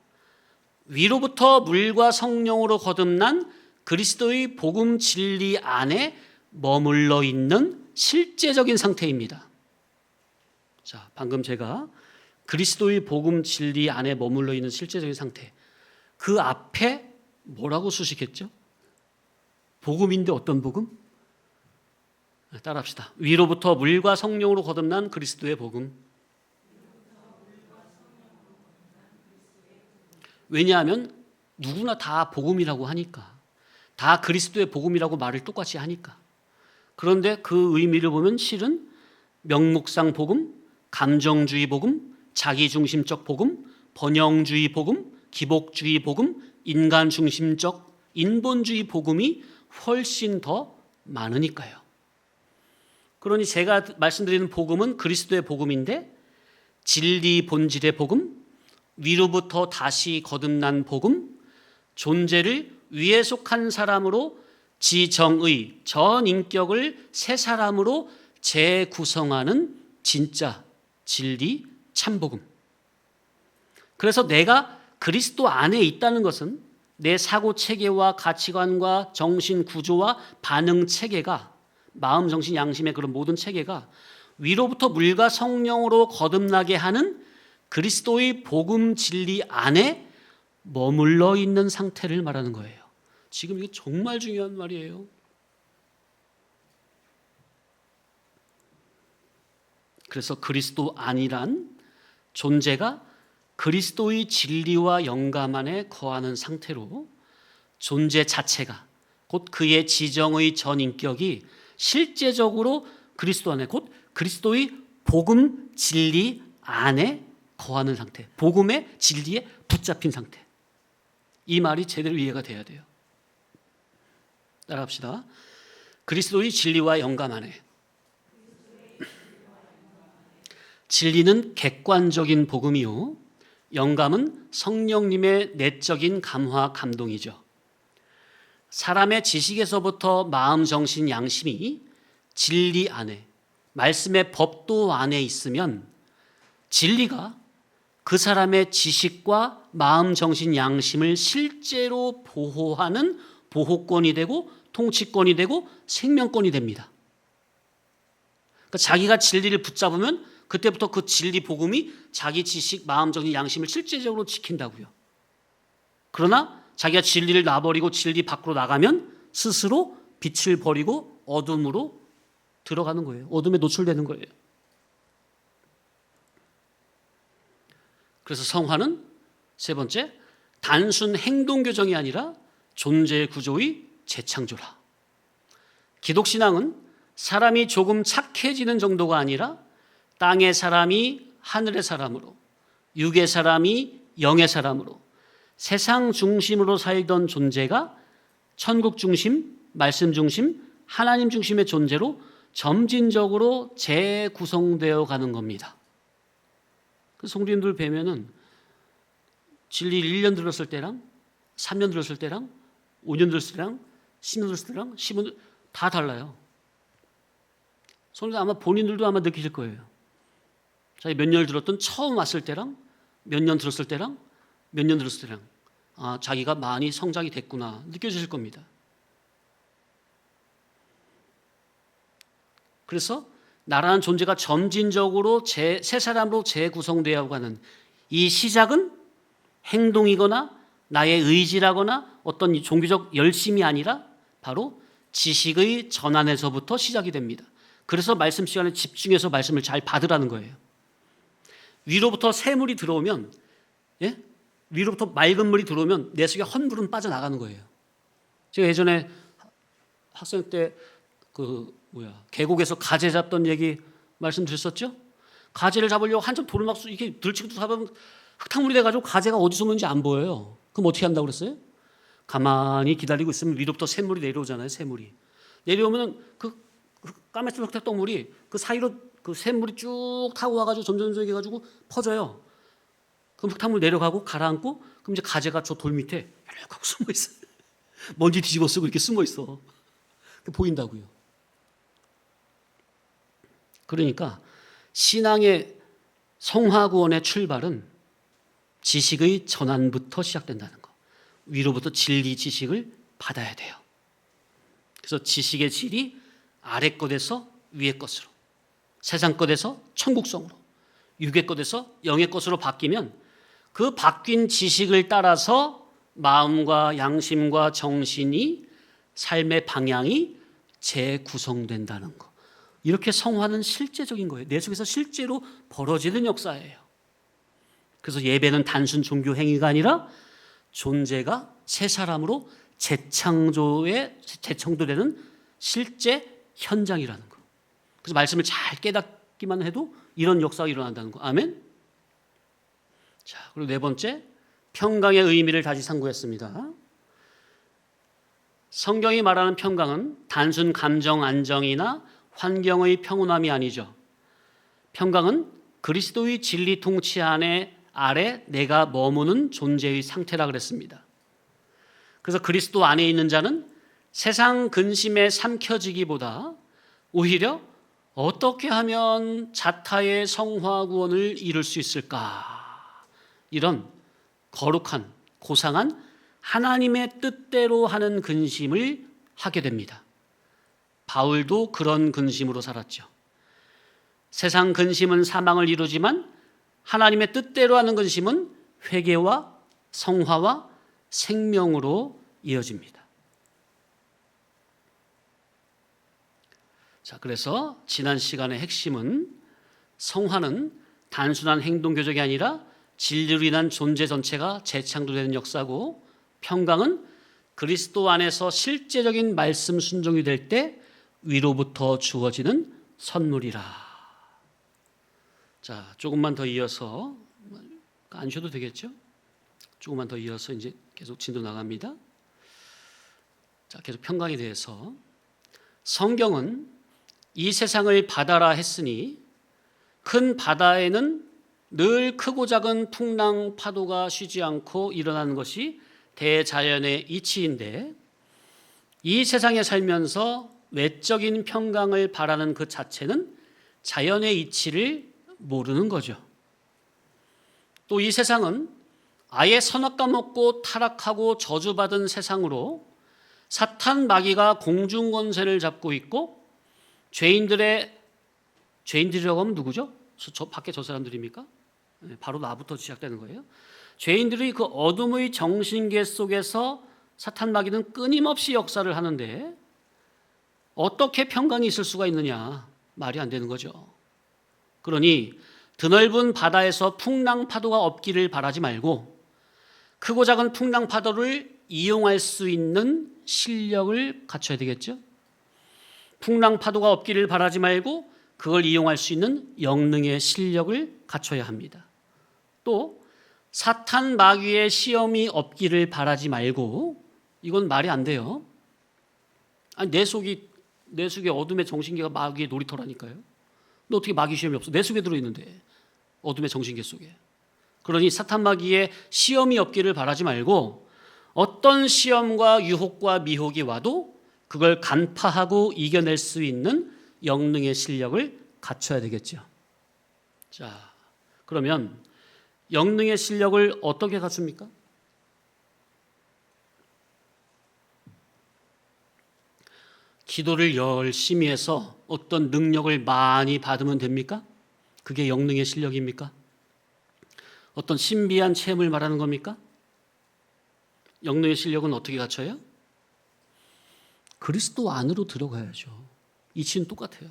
S1: 위로부터 물과 성령으로 거듭난 그리스도의 복음 진리 안에 머물러 있는 실제적인 상태입니다. 자, 방금 제가 그리스도의 복음 진리 안에 머물러 있는 실제적인 상태, 그 앞에 뭐라고 수식했죠? 복음인데 어떤 복음? 따라합시다. 위로부터 물과 성령으로 거듭난 그리스도의 복음. 왜냐하면 누구나 다 복음이라고 하니까, 다 그리스도의 복음이라고 말을 똑같이 하니까. 그런데 그 의미를 보면 실은 명목상 복음, 감정주의 복음, 자기중심적 복음, 번영주의 복음, 기복주의 복음, 인간중심적 인본주의 복음이 훨씬 더 많으니까요. 그러니 제가 말씀드리는 복음은 그리스도의 복음인데 진리 본질의 복음, 위로부터 다시 거듭난 복음, 존재를 위에 속한 사람으로 지정의, 전 인격을 새 사람으로 재구성하는 진짜 진리 참복음. 그래서 내가 그리스도 안에 있다는 것은 내 사고 체계와 가치관과 정신 구조와 반응 체계가, 마음, 정신, 양심의 그런 모든 체계가 위로부터 물과 성령으로 거듭나게 하는 그리스도의 복음 진리 안에 머물러 있는 상태를 말하는 거예요. 지금 이게 정말 중요한 말이에요. 그래서 그리스도 안이란 존재가 그리스도의 진리와 영감 안에 거하는 상태로 존재 자체가, 곧 그의 지정의 전인격이 실제적으로 그리스도 안에, 곧 그리스도의 복음 진리 안에 거하는 상태, 복음의 진리에 붙잡힌 상태. 이 말이 제대로 이해가 돼야 돼요. 따라합시다. 그리스도의 진리와 영감 안에. 진리는 객관적인 복음이요, 영감은 성령님의 내적인 감화 감동이죠. 사람의 지식에서부터 마음, 정신, 양심이 진리 안에, 말씀의 법도 안에 있으면 진리가 그 사람의 지식과 마음, 정신, 양심을 실제로 보호하는 보호권이 되고 통치권이 되고 생명권이 됩니다. 그러니까 자기가 진리를 붙잡으면 그때부터 그 진리 복음이 자기 지식, 마음, 정신, 양심을 실제적으로 지킨다고요. 그러나 자기가 진리를 놔버리고 진리 밖으로 나가면 스스로 빛을 버리고 어둠으로 들어가는 거예요. 어둠에 노출되는 거예요. 그래서 성화는 세 번째, 단순 행동 교정이 아니라 존재 구조의 재창조라. 기독신앙은 사람이 조금 착해지는 정도가 아니라 땅의 사람이 하늘의 사람으로, 육의 사람이 영의 사람으로, 세상 중심으로 살던 존재가 천국 중심, 말씀 중심, 하나님 중심의 존재로 점진적으로 재구성되어 가는 겁니다. 그 성도님들 뵈면은 진리를 1년 들었을 때랑 3년 들었을 때랑 5년 들었을 때랑 10년 들었을 때랑 10년 다 달라요. 성도님 아마 본인들도 아마 느끼실 거예요. 자기 몇 년을 들었던 처음 왔을 때랑 몇 년 들었을 때랑 몇 년 들었을 때랑 자기가 많이 성장이 됐구나 느껴지실 겁니다. 그래서 나라는 존재가 점진적으로 새 사람으로 재구성되어 가는 이 시작은 행동이거나 나의 의지라거나 어떤 종교적 열심이 아니라 바로 지식의 전환에서부터 시작이 됩니다. 그래서 말씀 시간에 집중해서 말씀을 잘 받으라는 거예요. 위로부터 새물이 들어오면, 위로부터 맑은 물이 들어오면 내 속에 헛물은 빠져나가는 거예요. 제가 예전에 학생 때 계곡에서 가재 잡던 얘기 말씀드렸었죠? 가재를 잡으려고 한참 돌을 막 이렇게 들치고 잡으면 흙탕물이 돼가지고 가재가 어디서 오는지 안 보여요. 그럼 어떻게 한다고 그랬어요? 가만히 기다리고 있으면 위로부터 샘물이 내려오잖아요. 샘물이 내려오면 그 까맣은 흙탕물이 그 사이로 그 샘물이 쭉 타고 와가지고 점점 해가지고 퍼져요. 그럼 흙탕물 내려가고 가라앉고 그럼 이제 가재가 저 돌 밑에 이렇게 숨어 있어요. 먼지 뒤집어 쓰고 이렇게 숨어 있어. 보인다고요. 그러니까 신앙의 성화구원의 출발은 지식의 전환부터 시작된다는 거. 위로부터 진리 지식을 받아야 돼요. 그래서 지식의 질이 아래 것에서 위의 것으로, 세상 것에서 천국성으로, 육의 것에서 영의 것으로 바뀌면 그 바뀐 지식을 따라서 마음과 양심과 정신이 삶의 방향이 재구성된다는 거. 이렇게 성화는 실제적인 거예요. 내 속에서 실제로 벌어지는 역사예요. 그래서 예배는 단순 종교 행위가 아니라 존재가 새 사람으로 재창조되는 실제 현장이라는 거. 그래서 말씀을 잘 깨닫기만 해도 이런 역사가 일어난다는 거. 아멘. 자, 그리고 네 번째, 평강의 의미를 다시 상고했습니다. 성경이 말하는 평강은 단순 감정 안정이나 환경의 평온함이 아니죠. 평강은 그리스도의 진리 통치 아래 내가 머무는 존재의 상태라 그랬습니다. 그래서 그리스도 안에 있는 자는 세상 근심에 삼켜지기보다 오히려 어떻게 하면 자타의 성화 구원을 이룰 수 있을까? 이런 거룩한, 고상한 하나님의 뜻대로 하는 근심을 하게 됩니다. 바울도 그런 근심으로 살았죠. 세상 근심은 사망을 이루지만 하나님의 뜻대로 하는 근심은 회개와 성화와 생명으로 이어집니다. 자, 그래서 지난 시간의 핵심은 성화는 단순한 행동 교정이 아니라 진리로 인한 존재 전체가 재창조되는 역사고, 평강은 그리스도 안에서 실제적인 말씀 순종이 될 때 위로부터 주어지는 선물이라. 자, 조금만 더 이어서, 안 쉬어도 되겠죠? 조금만 더 이어서 이제 계속 진도 나갑니다. 자, 계속 평강에 대해서. 성경은 이 세상을 바다라 했으니 큰 바다에는 늘 크고 작은 풍랑 파도가 쉬지 않고 일어나는 것이 대자연의 이치인데, 이 세상에 살면서 외적인 평강을 바라는 그 자체는 자연의 이치를 모르는 거죠. 또 이 세상은 아예 선악과 먹고 타락하고 저주받은 세상으로 사탄 마귀가 공중 권세를 잡고 있고, 죄인들이라고 하면 누구죠? 저 밖에 저 사람들입니까? 바로 나부터 시작되는 거예요. 죄인들이 그 어둠의 정신계 속에서 사탄 마귀는 끊임없이 역사를 하는데 어떻게 평강이 있을 수가 있느냐? 말이 안 되는 거죠. 그러니 드넓은 바다에서 풍랑 파도가 없기를 바라지 말고, 크고 작은 풍랑 파도를 이용할 수 있는 실력을 갖춰야 되겠죠. 풍랑 파도가 없기를 바라지 말고 그걸 이용할 수 있는 영능의 실력을 갖춰야 합니다. 또 사탄 마귀의 시험이 없기를 바라지 말고, 이건 말이 안 돼요. 아니, 내 속에 어둠의 정신계가 마귀의 놀이터라니까요. 너 어떻게 마귀 시험이 없어? 내 속에 들어있는데, 어둠의 정신계 속에. 그러니 사탄 마귀의 시험이 없기를 바라지 말고, 어떤 시험과 유혹과 미혹이 와도 그걸 간파하고 이겨낼 수 있는 영능의 실력을 갖춰야 되겠죠. 자, 그러면 영능의 실력을 어떻게 갖춥니까? 기도를 열심히 해서 어떤 능력을 많이 받으면 됩니까? 그게 영능의 실력입니까? 어떤 신비한 체험을 말하는 겁니까? 영능의 실력은 어떻게 갖춰요? 그리스도 안으로 들어가야죠. 이치는 똑같아요.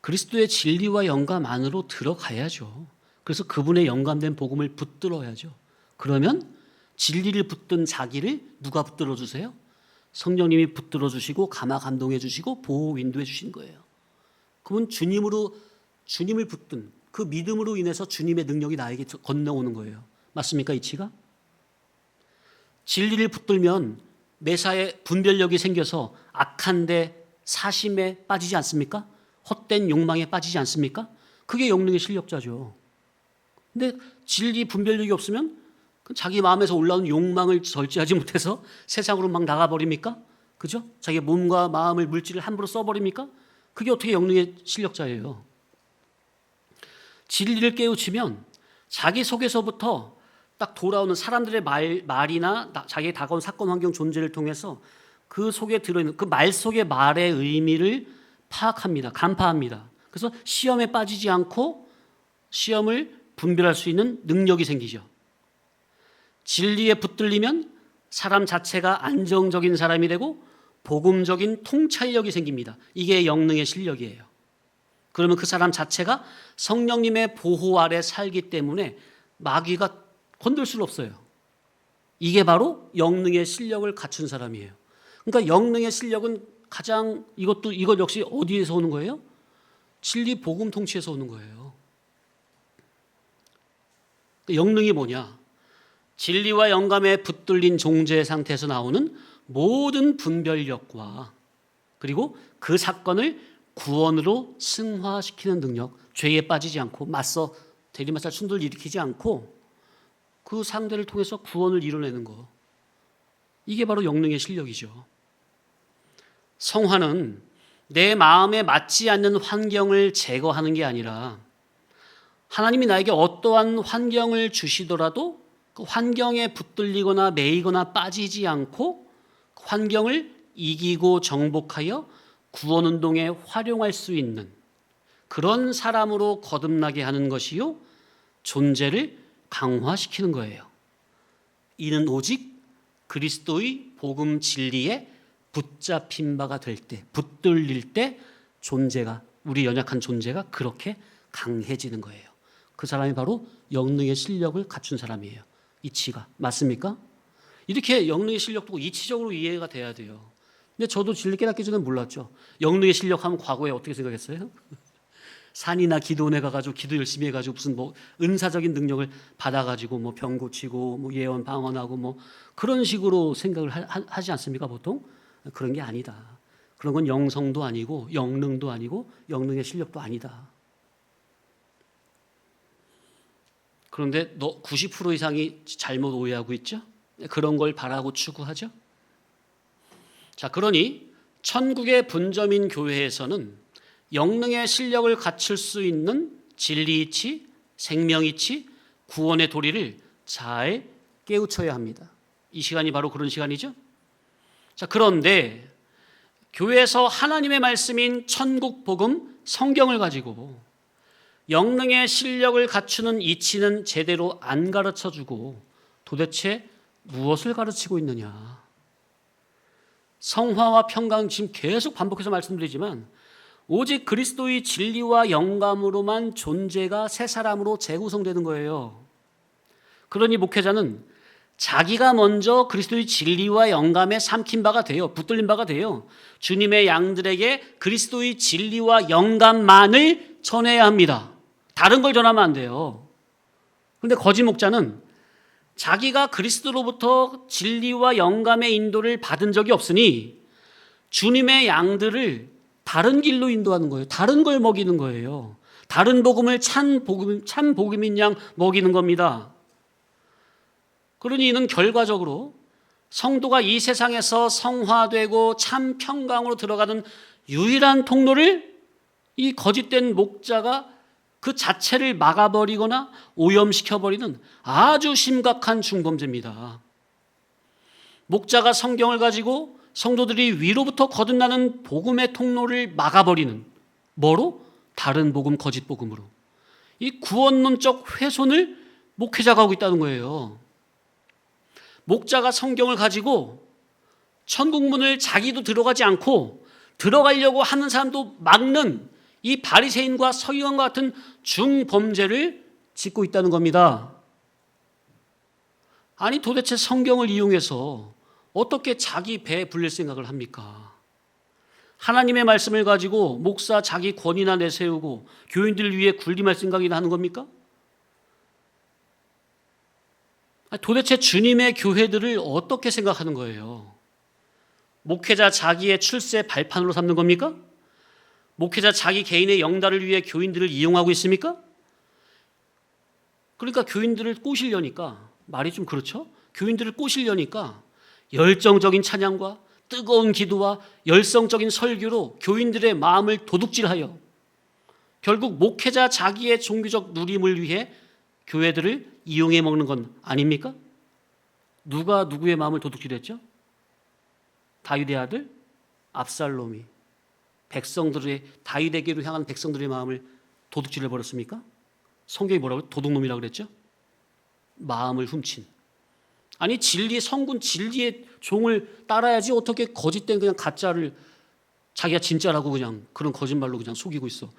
S1: 그리스도의 진리와 영감 안으로 들어가야죠. 그래서 그분의 영감된 복음을 붙들어야죠. 그러면 진리를 붙든 자기를 누가 붙들어 주세요? 성령님이 붙들어 주시고 감화 감동해 주시고 보호 인도해 주신 거예요. 그분 주님을 붙든 그 믿음으로 인해서 주님의 능력이 나에게 건너오는 거예요. 맞습니까, 이치가? 진리를 붙들면 매사에 분별력이 생겨서 악한데 사심에 빠지지 않습니까? 헛된 욕망에 빠지지 않습니까? 그게 영능의 실력자죠. 근데 진리 분별력이 없으면 자기 마음에서 올라오는 욕망을 절제하지 못해서 세상으로 막 나가버립니까? 그죠? 자기 몸과 마음을, 물질을 함부로 써버립니까? 그게 어떻게 영능의 실력자예요? 진리를 깨우치면 자기 속에서부터 딱 돌아오는 사람들의 말이나 자기의 다가온 사건, 환경, 존재를 통해서 그 속에 들어있는 그 말 속의 말의 의미를 파악합니다. 간파합니다. 그래서 시험에 빠지지 않고 시험을 분별할 수 있는 능력이 생기죠. 진리에 붙들리면 사람 자체가 안정적인 사람이 되고 복음적인 통찰력이 생깁니다. 이게 영능의 실력이에요. 그러면 그 사람 자체가 성령님의 보호 아래 살기 때문에 마귀가 건들 수는 없어요. 이게 바로 영능의 실력을 갖춘 사람이에요. 그러니까 영능의 실력은 이것 역시 어디에서 오는 거예요? 진리 복음 통치에서 오는 거예요. 영능이 뭐냐? 진리와 영감에 붙들린 종죄 상태에서 나오는 모든 분별력과 그리고 그 사건을 구원으로 승화시키는 능력, 죄에 빠지지 않고 대리마살 순돌 일으키지 않고 그 상대를 통해서 구원을 이뤄내는 거. 이게 바로 영능의 실력이죠. 성화는 내 마음에 맞지 않는 환경을 제거하는 게 아니라 하나님이 나에게 어떠한 환경을 주시더라도 그 환경에 붙들리거나 매이거나 빠지지 않고 그 환경을 이기고 정복하여 구원운동에 활용할 수 있는 그런 사람으로 거듭나게 하는 것이요, 존재를 강화시키는 거예요. 이는 오직 그리스도의 복음 진리에 붙잡힌 바가 될 때, 붙들릴 때 우리 연약한 존재가 그렇게 강해지는 거예요. 그 사람이 바로 영능의 실력을 갖춘 사람이에요. 이치가. 맞습니까? 이렇게 영능의 실력도 이치적으로 이해가 돼야 돼요. 근데 저도 진리 깨닫기 전에 몰랐죠. 영능의 실력 하면 과거에 어떻게 생각했어요? 산이나 기도원에 가가지고 기도 열심히 해가지고 무슨 뭐 은사적인 능력을 받아가지고 뭐 병 고치고 뭐 예언 방언하고 뭐 그런 식으로 생각을 하지 않습니까 보통? 그런 게 아니다. 그런 건 영성도 아니고 영능도 아니고 영능의 실력도 아니다. 그런데 90% 이상이 잘못 오해하고 있죠? 그런 걸 바라고 추구하죠? 자, 그러니 천국의 분점인 교회에서는 영능의 실력을 갖출 수 있는 진리이치, 생명이치, 구원의 도리를 잘 깨우쳐야 합니다. 이 시간이 바로 그런 시간이죠. 자, 그런데 교회에서 하나님의 말씀인 천국 복음 성경을 가지고 영능의 실력을 갖추는 이치는 제대로 안 가르쳐주고 도대체 무엇을 가르치고 있느냐. 성화와 평강 지금 계속 반복해서 말씀드리지만 오직 그리스도의 진리와 영감으로만 존재가 새 사람으로 재구성되는 거예요. 그러니 목회자는 자기가 먼저 그리스도의 진리와 영감에 삼킨 바가 돼요. 붙들린 바가 돼요. 주님의 양들에게 그리스도의 진리와 영감만을 전해야 합니다. 다른 걸 전하면 안 돼요. 그런데 거짓 목자는 자기가 그리스도로부터 진리와 영감의 인도를 받은 적이 없으니 주님의 양들을 다른 길로 인도하는 거예요. 다른 걸 먹이는 거예요. 다른 복음을 참 복음인 양 먹이는 겁니다. 그러니 이는 결과적으로 성도가 이 세상에서 성화되고 참 평강으로 들어가는 유일한 통로를 이 거짓된 목자가 그 자체를 막아버리거나 오염시켜버리는 아주 심각한 중범죄입니다. 목자가 성경을 가지고 성도들이 위로부터 거듭나는 복음의 통로를 막아버리는 뭐로? 다른 복음, 거짓 복음으로. 이 구원론적 훼손을 목회자가 하고 있다는 거예요. 목자가 성경을 가지고 천국문을 자기도 들어가지 않고 들어가려고 하는 사람도 막는 이 바리새인과 서기관과 같은 중범죄를 짓고 있다는 겁니다. 아니 도대체 성경을 이용해서 어떻게 자기 배에 불릴 생각을 합니까? 하나님의 말씀을 가지고 목사 자기 권위나 내세우고 교인들을 위해 군림할 생각이나 하는 겁니까? 도대체 주님의 교회들을 어떻게 생각하는 거예요? 목회자 자기의 출세 발판으로 삼는 겁니까? 목회자 자기 개인의 영달을 위해 교인들을 이용하고 있습니까? 그러니까 교인들을 꼬시려니까, 말이 좀 그렇죠? 교인들을 꼬시려니까 열정적인 찬양과 뜨거운 기도와 열성적인 설교로 교인들의 마음을 도둑질하여 결국 목회자 자기의 종교적 누림을 위해 교회들을 이용해 먹는 건 아닙니까? 누가 누구의 마음을 도둑질했죠? 다윗의 아들 압살롬이 백성들의 다윗에게로 향한 백성들의 마음을 도둑질해 버렸습니까? 성경이 뭐라고요? 도둑놈이라고 그랬죠? 마음을 훔친. 아니 진리의 성군 진리의 종을 따라야지 어떻게 거짓된 그냥 가짜를 자기가 진짜라고 그냥 그런 거짓말로 그냥 속이고 있어.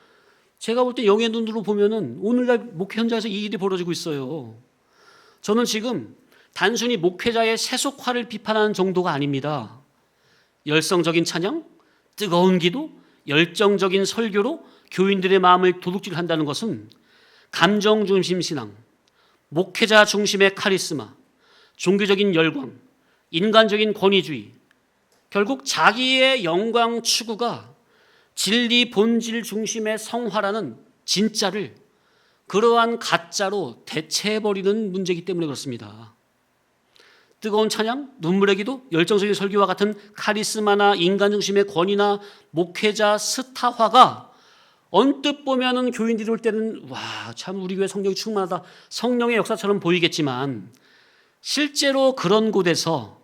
S1: 제가 볼 때 영의 눈으로 보면은 오늘날 목회 현장에서 이 일이 벌어지고 있어요. 저는 지금 단순히 목회자의 세속화를 비판하는 정도가 아닙니다. 열성적인 찬양, 뜨거운 기도, 열정적인 설교로 교인들의 마음을 도둑질한다는 것은 감정 중심 신앙, 목회자 중심의 카리스마, 종교적인 열광, 인간적인 권위주의, 결국 자기의 영광 추구가 진리 본질 중심의 성화라는 진짜를 그러한 가짜로 대체해버리는 문제이기 때문에 그렇습니다. 뜨거운 찬양, 눈물의 기도, 열정적인 설교와 같은 카리스마나 인간 중심의 권위나 목회자 스타화가 언뜻 보면은 교인들이 올 때는 와, 참 우리 교회 성령이 충만하다. 성령의 역사처럼 보이겠지만 실제로 그런 곳에서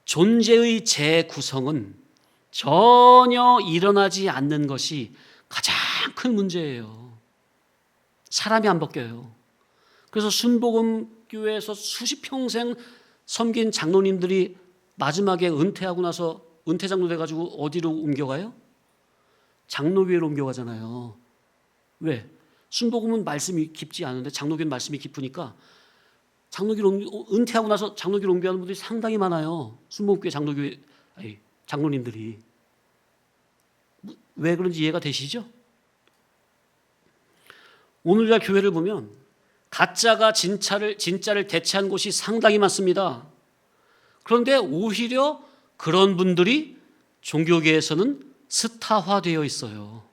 S1: 존재의 재구성은 전혀 일어나지 않는 것이 가장 큰 문제예요. 사람이 안 바뀌어요. 그래서 순복음교회에서 수십 평생 섬긴 장로님들이 마지막에 은퇴하고 나서 은퇴 장로 돼가지고 어디로 옮겨가요? 장로교회로 옮겨가잖아요. 왜? 순복음은 말씀이 깊지 않은데 장로교는 말씀이 깊으니까 은퇴하고 나서 장로교로 옮겨가는 분들이 상당히 많아요. 순복음교회 장로님들이. 왜 그런지 이해가 되시죠? 오늘날 교회를 보면 가짜가 진짜를 대체한 곳이 상당히 많습니다. 그런데 오히려 그런 분들이 종교계에서는 스타화되어 있어요.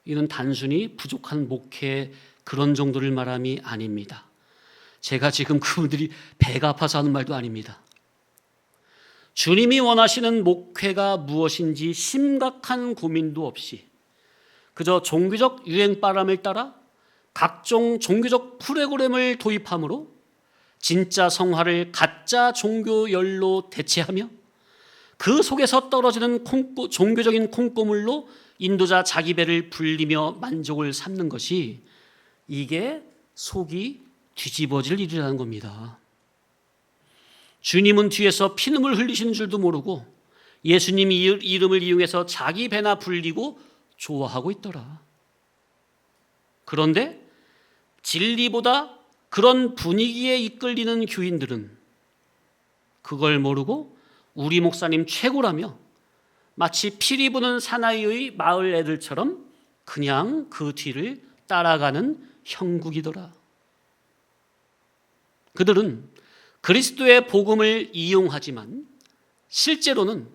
S1: 이는 단순히 부족한 목회 그런 정도를 말함이 아닙니다. 제가 지금 그분들이 배가 아파서 하는 말도 아닙니다. 주님이 원하시는 목회가 무엇인지 심각한 고민도 없이 그저 종교적 유행바람을 따라 각종 종교적 프로그램을 도입함으로 진짜 성화를 가짜 종교열로 대체하며 그 속에서 떨어지는 종교적인 콩고물로 인도자 자기 배를 불리며 만족을 삼는 것이 이게 속이 뒤집어질 일이라는 겁니다. 주님은 뒤에서 피눈물 흘리시는 줄도 모르고 예수님이 이름을 이용해서 자기 배나 불리고 좋아하고 있더라. 그런데 진리보다 그런 분위기에 이끌리는 교인들은 그걸 모르고 우리 목사님 최고라며 마치 피리 부는 사나이의 마을 애들처럼 그냥 그 뒤를 따라가는 형국이더라. 그들은 그리스도의 복음을 이용하지만 실제로는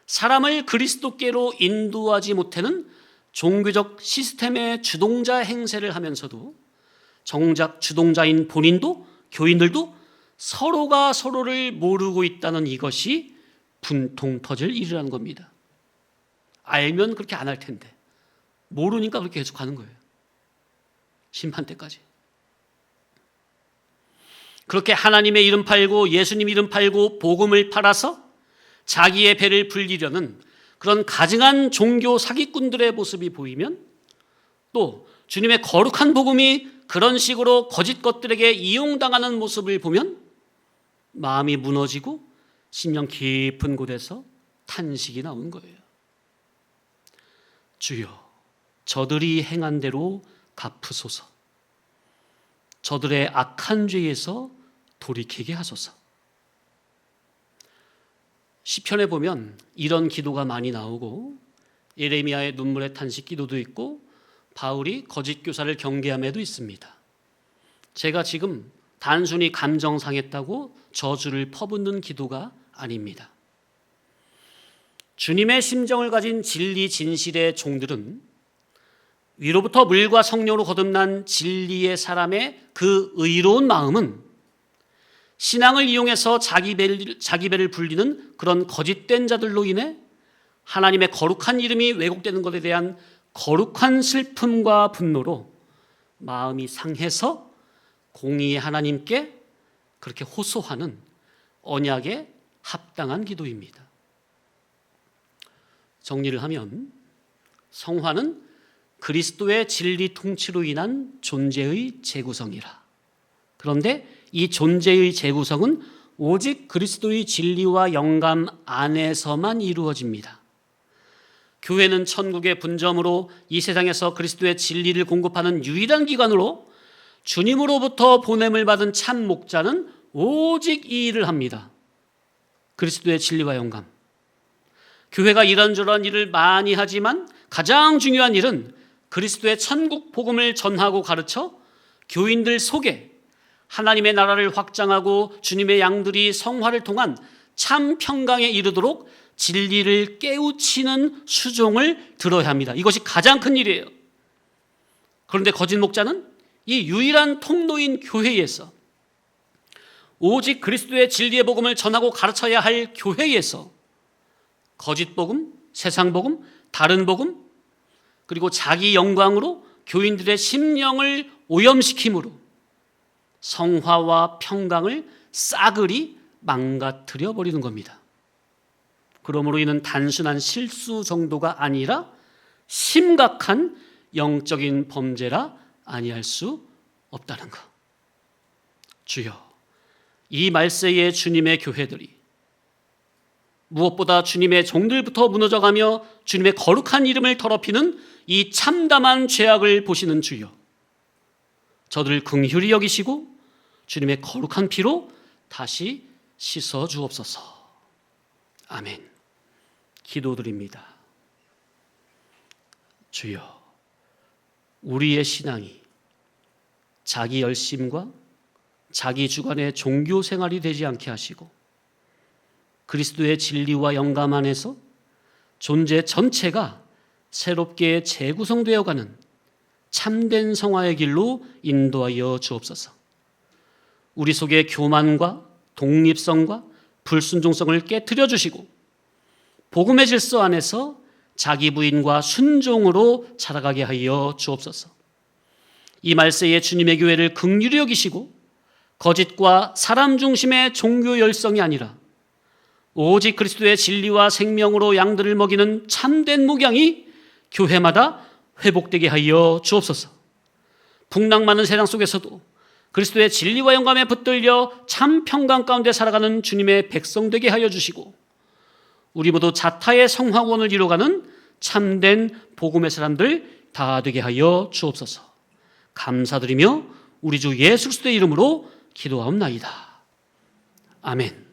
S1: 사람을 그리스도께로 인도하지 못하는 종교적 시스템의 주동자 행세를 하면서도 정작 주동자인 본인도 교인들도 서로가 서로를 모르고 있다는 이것이 분통 터질 일이라는 겁니다. 알면 그렇게 안 할 텐데 모르니까 그렇게 계속 하는 거예요. 심판 때까지. 그렇게 하나님의 이름 팔고 예수님 이름 팔고 복음을 팔아서 자기의 배를 불리려는 그런 가증한 종교 사기꾼들의 모습이 보이면 또 주님의 거룩한 복음이 그런 식으로 거짓 것들에게 이용당하는 모습을 보면 마음이 무너지고 심령 깊은 곳에서 탄식이 나오는 거예요. 주여, 저들이 행한 대로 갚으소서. 저들의 악한 죄에서 돌이키게 하소서. 시편에 보면 이런 기도가 많이 나오고 예레미야의 눈물의 탄식 기도도 있고 바울이 거짓 교사를 경계함에도 있습니다. 제가 지금 단순히 감정 상했다고 저주를 퍼붓는 기도가 아닙니다. 주님의 심정을 가진 진리 진실의 종들은 위로부터 물과 성령으로 거듭난 진리의 사람의 그 의로운 마음은 신앙을 이용해서 자기 배를 불리는 그런 거짓된 자들로 인해 하나님의 거룩한 이름이 왜곡되는 것에 대한 거룩한 슬픔과 분노로 마음이 상해서 공의의 하나님께 그렇게 호소하는 언약에 합당한 기도입니다. 정리를 하면 성화는 그리스도의 진리 통치로 인한 존재의 재구성이라. 그런데 이 존재의 재구성은 오직 그리스도의 진리와 영감 안에서만 이루어집니다. 교회는 천국의 분점으로 이 세상에서 그리스도의 진리를 공급하는 유일한 기관으로 주님으로부터 보냄을 받은 참 목자는 오직 이 일을 합니다. 그리스도의 진리와 영감. 교회가 이런저런 일을 많이 하지만 가장 중요한 일은 그리스도의 천국 복음을 전하고 가르쳐 교인들 속에 하나님의 나라를 확장하고 주님의 양들이 성화를 통한 참 평강에 이르도록 진리를 깨우치는 수종을 들어야 합니다. 이것이 가장 큰 일이에요. 그런데 거짓 목자는 이 유일한 통로인 교회에서 오직 그리스도의 진리의 복음을 전하고 가르쳐야 할 교회에서 거짓 복음, 세상 복음, 다른 복음, 그리고 자기 영광으로 교인들의 심령을 오염시킴으로 성화와 평강을 싸그리 망가뜨려 버리는 겁니다. 그러므로 이는 단순한 실수 정도가 아니라 심각한 영적인 범죄라 아니할 수 없다는 것. 주여, 이 말세의 주님의 교회들이 무엇보다 주님의 종들부터 무너져가며 주님의 거룩한 이름을 더럽히는 이 참담한 죄악을 보시는 주여, 저들을 긍휼히 여기시고 주님의 거룩한 피로 다시 씻어 주옵소서. 아멘. 기도드립니다. 주여, 우리의 신앙이 자기 열심과 자기 주관의 종교 생활이 되지 않게 하시고 그리스도의 진리와 영감 안에서 존재 전체가 새롭게 재구성되어가는 참된 성화의 길로 인도하여 주옵소서. 우리 속의 교만과 독립성과 불순종성을 깨트려 주시고 복음의 질서 안에서 자기 부인과 순종으로 자라가게 하여 주옵소서. 이 말세에 주님의 교회를 긍휼히 여기시고 거짓과 사람 중심의 종교 열성이 아니라 오직 그리스도의 진리와 생명으로 양들을 먹이는 참된 목양이 교회마다 회복되게 하여 주옵소서. 풍랑 많은 세상 속에서도 그리스도의 진리와 영감에 붙들려 참 평강 가운데 살아가는 주님의 백성 되게 하여 주시고 우리 모두 자타의 성화원을 이루어가는 참된 복음의 사람들 다 되게 하여 주옵소서. 감사드리며 우리 주 예수 그리스도의 이름으로 기도하옵나이다. 아멘.